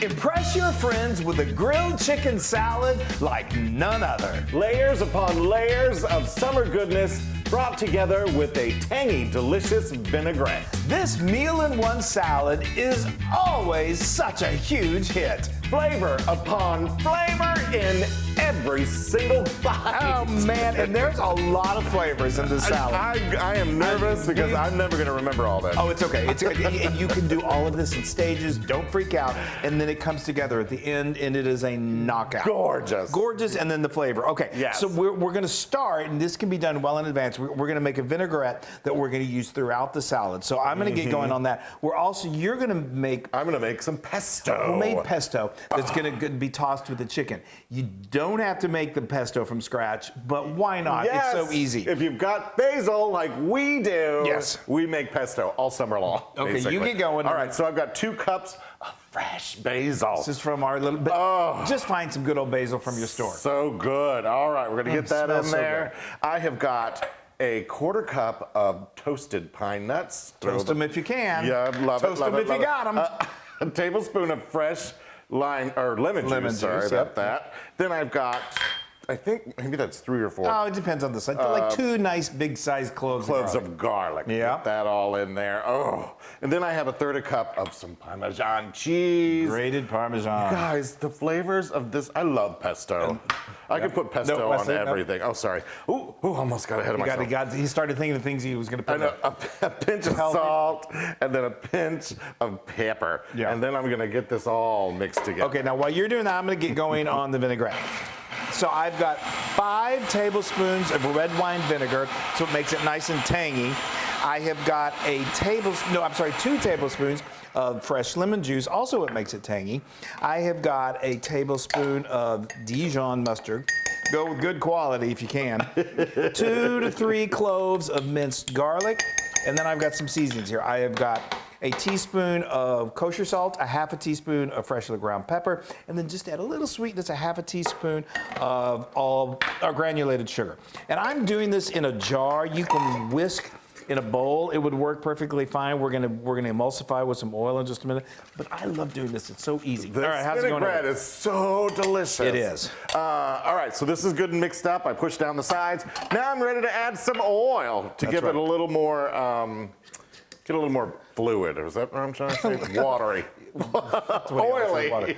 Impress your friends with a grilled chicken salad like none other. Layers upon layers of summer goodness brought together with a tangy, delicious vinaigrette. This meal-in-one salad is always such a huge hit. Flavor upon flavor in every single bite. Oh man, and there's a lot of flavors in this salad. I am nervous because I'm never going to remember all this. Oh, it's okay. And you can do all of this in stages. Don't freak out. And then it comes together at the end, and it is a knockout. Gorgeous. Gorgeous, and then the flavor. Okay, yes. So we're going to start, and this can be done well in advance. We're going to make a vinaigrette that we're going to use throughout the salad. So I'm going to get going on that. You're going to make... I'm going to make some pesto. Homemade pesto that's going to be tossed with the chicken. You don't have to make the pesto from scratch, but why not? Yes. It's so easy. If you've got basil like we do, yes, we make pesto all summer long. Okay, basically. You get going. All right, so I've got 2 cups of fresh basil. This is from our little... Just find some good old basil from your store. So good. All right, we're going to get that in there. I have got a 1/4 cup of toasted pine nuts. Toast them if you can. Yeah, love it. Toast them if you got them. A tablespoon of fresh lemon juice. Sorry about that. Then I've got, I think maybe that's 3 or 4. Oh, it depends on the size. Like 2 nice big-sized cloves of garlic. Yeah. Put that all in there. Oh, and then I have a 1/3 cup of some Parmesan cheese. Grated Parmesan. Guys, the flavors of this, I love pesto. I could put pesto on everything. Oh, sorry. Ooh, almost got ahead of myself. He started thinking of things he was going to put. A pinch of salt, and then a pinch of pepper. Yeah. And then I'm going to get this all mixed together. Okay, now while you're doing that, I'm going to get going on the vinaigrette. So I've got 5 tablespoons of red wine vinegar, so it makes it nice and tangy. I have got 2 tablespoons of fresh lemon juice, also it makes it tangy. I have got a tablespoon of Dijon mustard. Go with good quality if you can. 2 to 3 cloves of minced garlic. And then I've got some seasonings here. I have got a teaspoon of kosher salt, a 1/2 teaspoon of freshly ground pepper, and then just add a little sweetness, a 1/2 teaspoon of granulated sugar. And I'm doing this in a jar. You can whisk in a bowl. It would work perfectly fine. We're gonna emulsify with some oil in just a minute. But I love doing this. It's so easy. This vinaigrette is so delicious. It is. All right, so this is good and mixed up. I pushed down the sides. Now I'm ready to add some oil to give it a little more, get a little more fluid. Is that what I'm trying to say? Watery. Oily.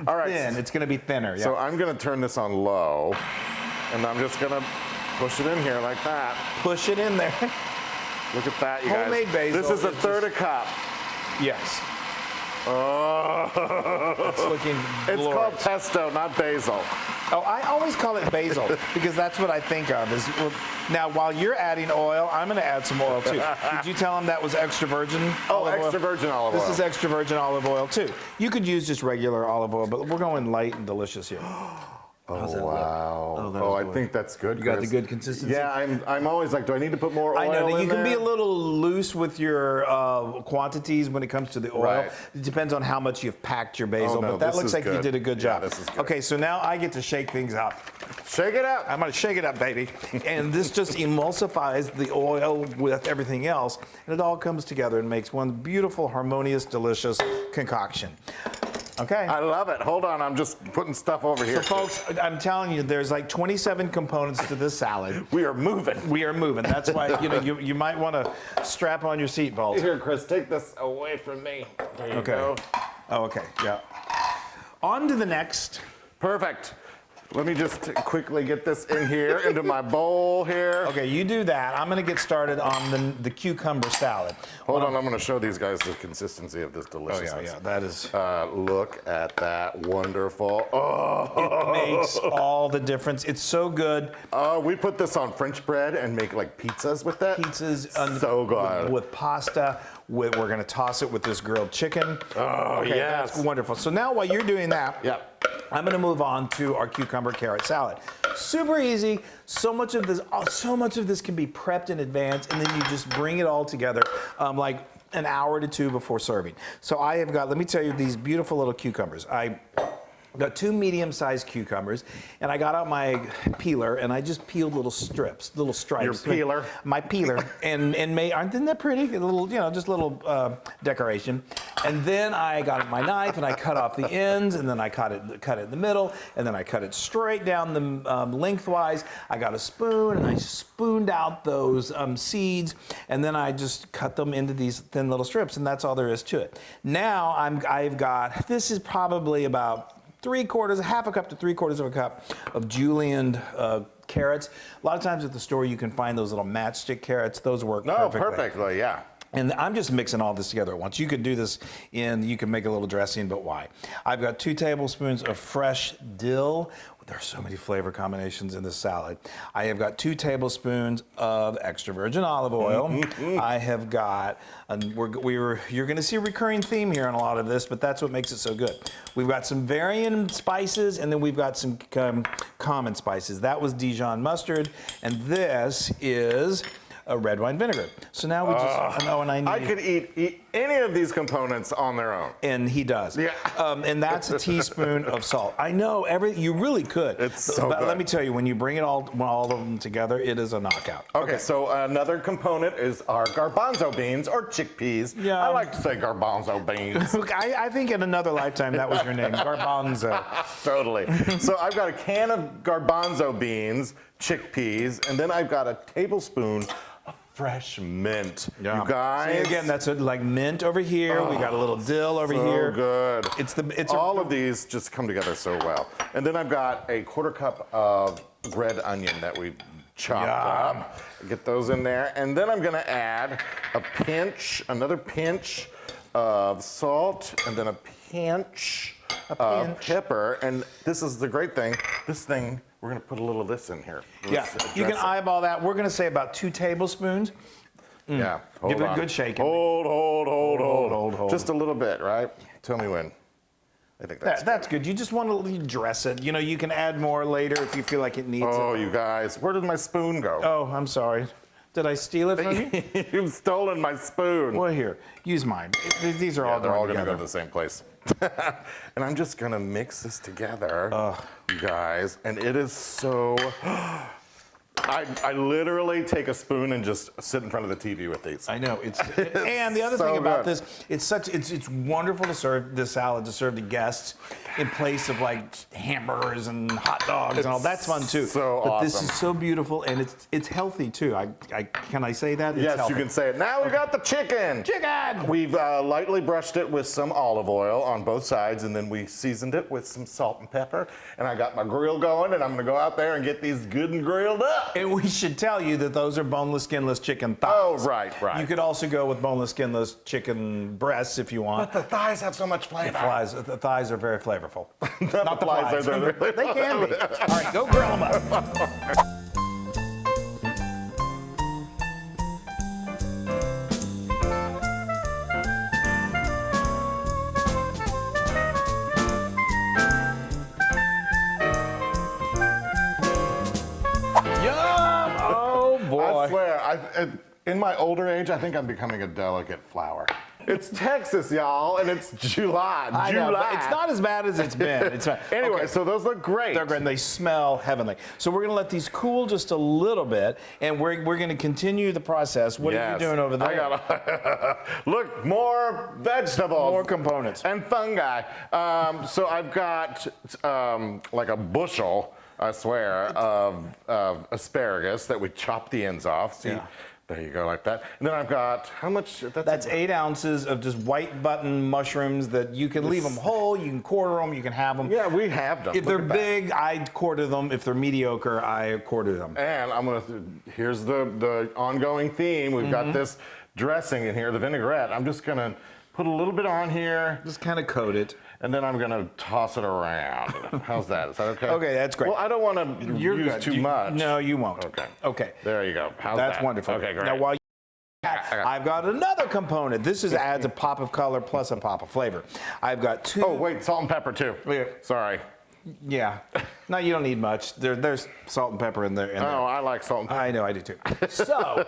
All right. Thin. It's going to be thinner. Yeah. So I'm going to turn this on low, and I'm just going to push it in here like that. Push it in there. Look at that, you guys. Homemade basil. This is a 1/3 cup. Yes. Oh. It's looking glorious. It's called pesto, not basil. Oh, I always call it basil because that's what I think of. Now, while you're adding oil, I'm going to add some oil too. Did you tell them that was extra virgin olive oil? Extra virgin olive oil. This is extra virgin olive oil too. You could use just regular olive oil, but we're going light and delicious here. Oh, wow. I think that's good. You got the good consistency? Yeah, I'm always like, do I need to put more oil in there? I know. You can be a little loose with your quantities when it comes to the oil. Right. It depends on how much you've packed your basil, but that looks like you did a good job. Yeah, this is good. Okay, so now I get to shake things up. Shake it up. I'm going to shake it up, baby. And this just emulsifies the oil with everything else, and it all comes together and makes one beautiful, harmonious, delicious concoction. Okay. I love it. Hold on, I'm just putting stuff over here. So folks, I'm telling you, there's like 27 components to this salad. We are moving. We are moving. That's why you might want to strap on your seatbelt. Here, Chris, take this away from me. There you go. Oh, okay. Yeah. On to the next. Perfect. Let me just quickly get this in here, into my bowl here. Okay, you do that. I'm going to get started on the cucumber salad. Hold on, I'm going to show these guys the consistency of this deliciousness. Oh, yeah, that is... look at that, wonderful. Oh! It makes all the difference. It's so good. We put this on French bread and make like pizzas with that. Pizzas. So good. With pasta. We're going to toss it with this grilled chicken. Oh, okay, yes. That's wonderful. So now while you're doing that, I'm going to move on to our cucumber carrot salad. Super easy. So much of this can be prepped in advance, and then you just bring it all together like an hour to 2 before serving. So I have got, let me tell you, these beautiful little cucumbers. I Got 2 medium-sized cucumbers, and I got out my peeler, and I just peeled little strips, little stripes. Your peeler? My peeler, and made, isn't that pretty? A little, just a little decoration. And then I got my knife, and I cut off the ends, and then I cut it in the middle, and then I cut it straight down the lengthwise. I got a spoon, and I spooned out those seeds, and then I just cut them into these thin little strips, and that's all there is to it. Now I've got, this is probably about half a cup to 3/4 of a cup of julienned carrots. A lot of times at the store you can find those little matchstick carrots. Those work perfectly. Perfectly, yeah. And I'm just mixing all this together at once. You could do this you can make a little dressing, but why? I've got 2 tablespoons of fresh dill. There's so many flavor combinations in this salad. I have got 2 tablespoons of extra virgin olive oil. I have got, you're gonna see a recurring theme here on a lot of this, but that's what makes it so good. We've got some varying spices, and then we've got some common spices. That was Dijon mustard, and this is a red wine vinegar. So now we I could eat any of these components on their own. And he does. Yeah. And that's a teaspoon of salt. I know, you really could. It's so but good. let me tell you, when you bring it all of them together, it is a knockout. Okay, so another component is our garbanzo beans or chickpeas. Yeah. I like to say garbanzo beans. Look, I think in another lifetime that was your name, garbanzo. Totally. So I've got a can of garbanzo beans, chickpeas, and then I've got a tablespoon of fresh mint. Yeah. You guys. See, again, that's like mint over here. We got a little dill over here. So good. It's all of these just come together so well. And then I've got a 1/4 cup of red onion that we chopped up. Get those in there. And then I'm gonna add another pinch of salt, and then a pinch of pepper. And this is the great thing. This thing, we're gonna put a little of this in here. Yeah, you can eyeball that. We're gonna say about 2 tablespoons. Yeah, Give it a good shake. Hold. Just a little bit, right? Tell me when. I think That's good. You just want to dress it. You can add more later if you feel like it needs it. Oh, you guys, where did my spoon go? Oh, I'm sorry. Did I steal it from you? You've stolen my spoon. Well, here, use mine. These are all They're all going gonna go together. to the same place. And I'm just gonna mix this together, you guys, and it is so. I literally take a spoon and just sit in front of the TV with these. I know and the other so thing about good. this, it's wonderful to serve this salad to serve to guests in place of like hamburgers and hot dogs and all. That's fun too. So but awesome. This is so beautiful, and it's healthy too. Can I say that? It's Yes, healthy. you can say it. Now we've got the chicken. Chicken. We've lightly brushed it with some olive oil on both sides, and then we seasoned it with some salt and pepper. And I got my grill going, and I'm gonna go out there and get these good and grilled up. And we should tell you that those are boneless, skinless chicken thighs. Oh, right. You could also go with boneless, skinless chicken breasts if you want. But the thighs have so much flavor. The thighs are very flavorful. Not the flies. They can be. All right, go grill them up. Yum! Oh boy. I swear, in my older age, I think I'm becoming a delicate flower. It's Texas, y'all, and it's July. I know, but it's not as bad as it's been. Anyway, okay. so those look great. They're great, and they smell heavenly. So we're going to let these cool just a little bit, and we're going to continue the process. What are you doing over there? Look, more vegetables. More components. And fungi. So I've got like a bushel, I swear, of asparagus that we chopped the ends off. See? Yeah. There you go, like that. And then I've got, how much? That's 8 ounces of just white button mushrooms that you can leave them whole, you can quarter them, you can have them. Yeah, we have them. If they're big, I quarter them. If they're mediocre, I quarter them. And here's the ongoing theme. We've got this dressing in here, the vinaigrette. I'm just gonna put a little bit on here. Just kind of coat it. And then I'm gonna toss it around. How's that? Is that okay? Okay, that's great. Well, I don't want to use too much. No, you won't. Okay. Okay. There you go. How's that? That's wonderful. Okay, great. Now, while I've got another component. This adds a pop of color plus a pop of flavor. I've got 2. Oh, wait, salt and pepper too. Yeah. Sorry. Yeah. No, you don't need much. There's salt and pepper in there. Oh, I like salt and pepper. I know, I do too. So,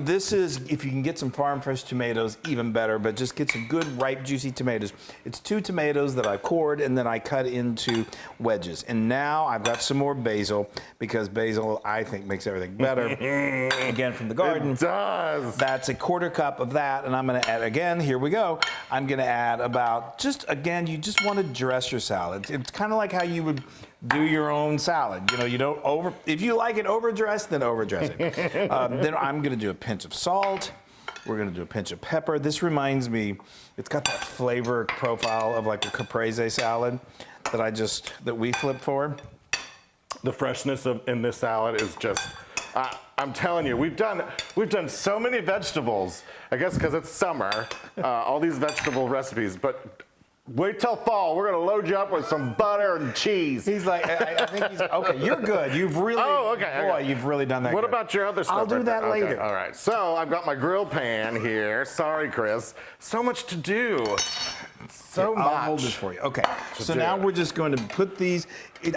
this is, if you can get some farm fresh tomatoes, even better, but just get some good, ripe, juicy tomatoes. It's 2 tomatoes that I cored and then I cut into wedges. And now I've got some more basil, because basil, I think, makes everything better. Again, from the garden. It does. That's a 1/4 cup of that, and I'm gonna add, again, here we go. I'm gonna add about, again, you just wanna dress your salad. It's kind of like how you would do your own salad. You know, you don't if you like it overdressed, then overdress it. Then I'm gonna do a pinch of salt. We're gonna do a pinch of pepper. This reminds me, it's got that flavor profile of like a caprese salad that we flip for. The freshness in this salad is just, I'm telling you, we've done so many vegetables, I guess because it's summer, all these vegetable recipes, but wait till fall. We're going to load you up with some butter and cheese. He's like, I think he's, okay, you're good. You've really, you've really done that What good. about your other stuff? I'll do right that there? later. Okay, all right, so I've got my grill pan here. Sorry, Chris. So much to do. So much. I'll hold this for you. Okay, so now we're just going to put these,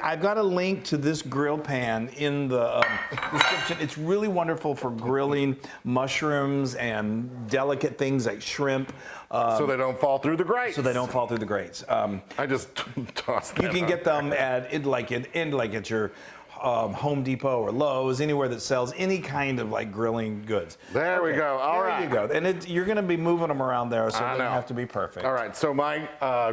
I've got a link to this grill pan in the description. It's really wonderful for grilling mushrooms and delicate things like shrimp. So they don't fall through the grates. I just tossed them. You can get them at your Home Depot or Lowe's, anywhere that sells any kind of like grilling goods. There we go. All right. There you go. And you're going to be moving them around there, so they have to be perfect. All right. So my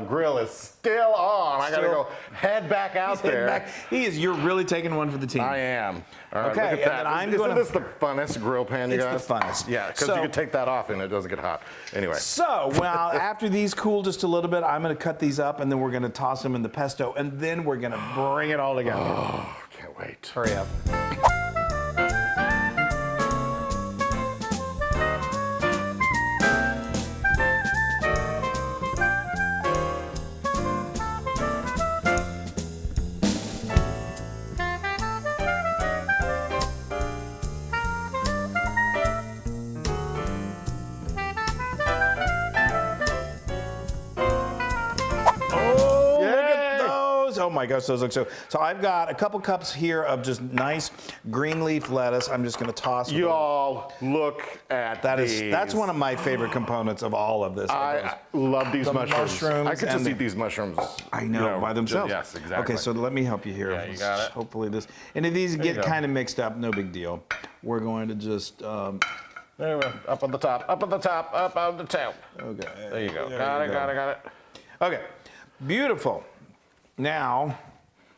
grill is still on. I got to go head back out there. You're really taking one for the team. I am. All right, okay. look at that. Isn't this the funnest grill pan, you guys? It's the funnest. Yeah, because you can take that off and it doesn't get hot. Anyway. So, well, after these cool just a little bit, I'm going to cut these up and then we're going to toss them in the pesto and then we're going to bring it all together. Oh, can't wait. Hurry up. Oh my gosh, those look so. So I've got a couple cups here of just nice green leaf lettuce. I'm just going to toss. You all look at these. That's one of my favorite components of all of this. I love these mushrooms. I could just eat these mushrooms. I know, by themselves. Yes, exactly. Okay, so let me help you here. Yeah, you got it. Hopefully this. And if these get kind of mixed up, no big deal. We're going to just. There we go. Up on the top. Up on the top. Up on the top. Okay. There you go. Got it. Okay. Beautiful. Now,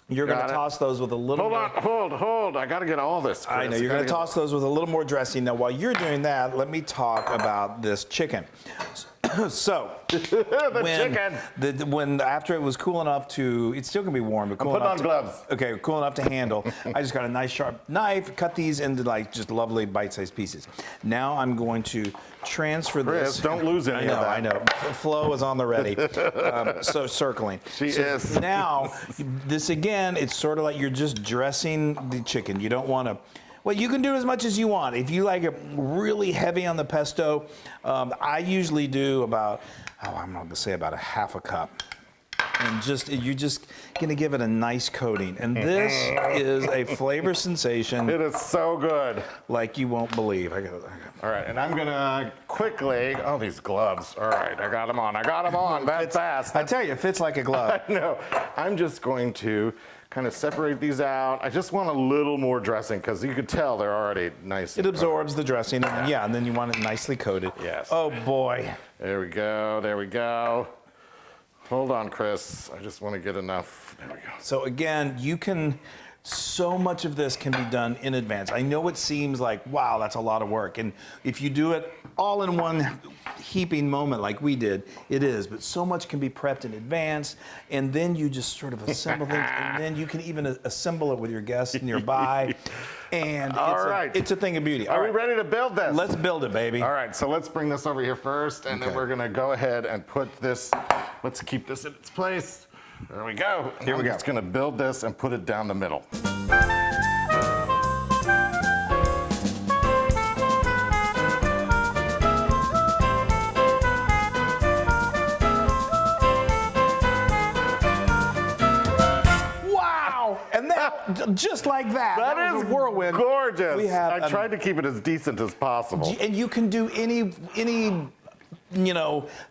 you're going to toss those with a little Hold. I got to get all this, Chris. I know. You're going to toss those with a little more dressing. Now, while you're doing that, let me talk about this chicken. So, when after it was cool enough to, it's still going to be warm, but cool enough on gloves. Okay, cool enough to handle. I just got a nice sharp knife, cut these into like just lovely bite-sized pieces. Now I'm going to transfer Chris, this. don't lose any of that. I know. Flo is on the ready. So circling. She is. Now, this again, it's sort of like you're just dressing the chicken. You don't want to. Well, you can do as much as you want. If you like it really heavy on the pesto, I usually do about, I'm going to say about a half a cup. And you're just going to give it a nice coating. And this is a flavor sensation. It is so good. Like you won't believe. All right, and I'm going to quickly, these gloves. All right, I got them on. That fast. I tell you, it fits like a glove. I know. I'm just going to kind of separate these out. I just want a little more dressing because you could tell they're already nice. It absorbs the dressing, and then you want it nicely coated. Yes. Oh boy. There we go. Hold on, Chris. I just want to get enough. There we go. So again, so much of this can be done in advance. I know it seems like, wow, that's a lot of work. And if you do it all in one heaping moment like we did, it is. But so much can be prepped in advance. And then you just sort of assemble things. And then you can even assemble it with your guests nearby. And it's a thing of beauty. Are we ready to build this? Let's build it, baby. All right, so let's bring this over here first. And then we're going to go ahead and put this, let's keep this in its place. There we go. Here we go. I'm just going to build this and put it down the middle. Wow! just like that. That was is a whirlwind. gorgeous. We have I tried to keep it as decent as possible. and you can do any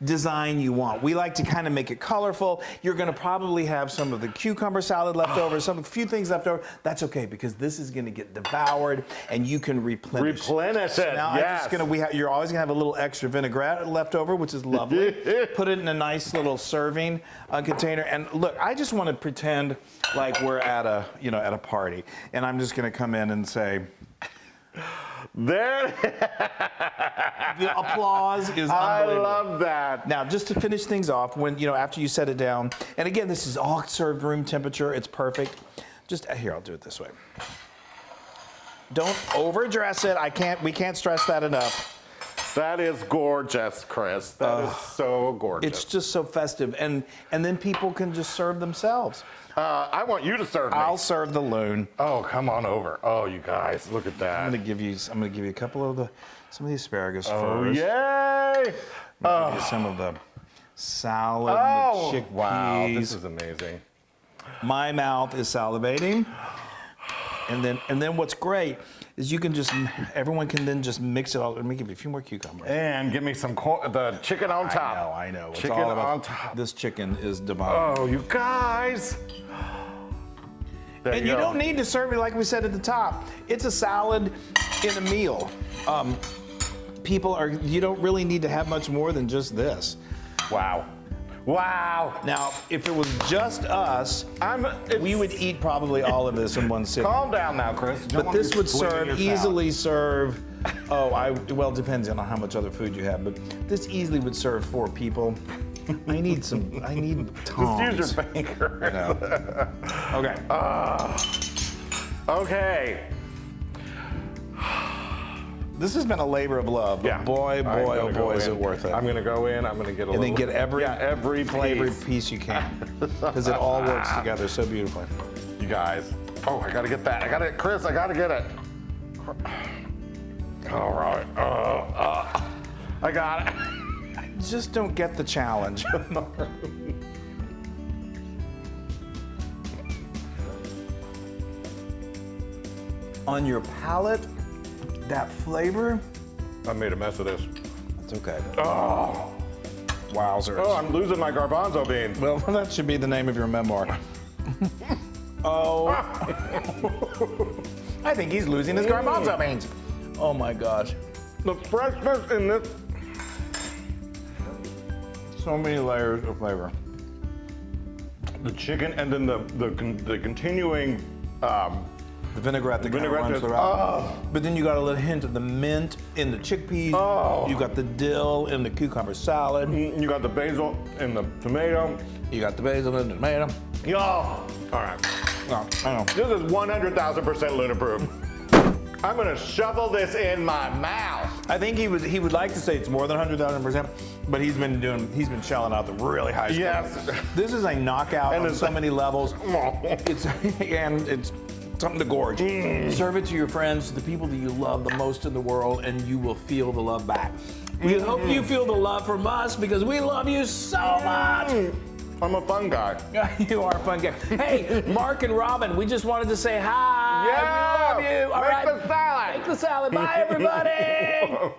design you want. We like to kind of make it colorful. You're going to probably have some of the cucumber salad left over, a few things left over. That's okay because this is going to get devoured and you can replenish. Replenish So it. now Yes. you're always going to have a little extra vinaigrette left over, which is lovely. Put it in a nice little serving container. And look, I just want to pretend like we're at a party, and I'm just going to come in and say. There. The applause is I unbelievable. love that. Now, just to finish things off, when after you set it down, and again, this is all served room temperature. It's perfect. Just here, I'll do it this way. Don't overdress it. We can't stress that enough. That is gorgeous, Chris. That is so gorgeous. It's just so festive, and then people can just serve themselves. I want you to serve me. I'll serve the Loon. Oh, come on over. Oh, you guys, look at that. I'm gonna give you a couple of some of the asparagus Oh, first. yay! I'm gonna give you some of the salad, Oh, the chickpeas. wow, this is amazing. My mouth is salivating. And then what's great is everyone can then just mix it all. Let me give you a few more cucumbers. And give me some the chicken on top. I know. It's Chicken all about, on top. This chicken is divine. Oh, you guys. There And you don't need to serve it like we said at the top. It's a salad in a meal. You don't really need to have much more than just this. Wow. Wow. Now, if it was just us, we would eat probably all of this in one sitting. Calm down now, Chris. But this would easily serve. Well, it depends on how much other food you have, but this easily would serve 4 people. I need tongs. Just use your finger. No. Okay. Okay. This has been a labor of love. But Yeah. boy, oh boy, is it worth it. I'm gonna go in. I'm gonna get a And little. then get every flavor piece. piece you can, because it all works together so beautifully. You guys. Oh, I gotta get that. Chris. I gotta get it. All right. I got it. Just don't get the challenge. On your palate, that flavor. I made a mess of this. It's okay. Oh. Wowzers. Oh, I'm losing my garbanzo bean. Well, that should be the name of your memoir. Oh. I think he's losing his garbanzo beans. Oh my gosh. The freshness in this. So many layers of flavor. The chicken and then the continuing. The vinaigrette that kind of runs throughout. But then you got a little hint of the mint in the chickpeas. Oh. You got the dill in the cucumber salad. You got the basil and the tomato. You got the basil in the tomato. Yo. All right. Oh, I know. This is 100,000% Loon approved. I'm gonna shovel this in my mouth. I think he would like to say it's more than 100,000%, but he's been shelling out the really high scores. Yes. This is a knockout And on it's- so many levels. It's something to gorge. Serve it to your friends, the people that you love the most in the world, and you will feel the love back. We hope you feel the love from us because we love you so much. I'm a fun guy. You are a fun guy. Hey, Mark and Robin, we just wanted to say hi. Yeah. We love you. All Make right. the salad. Make the salad. Bye, everybody.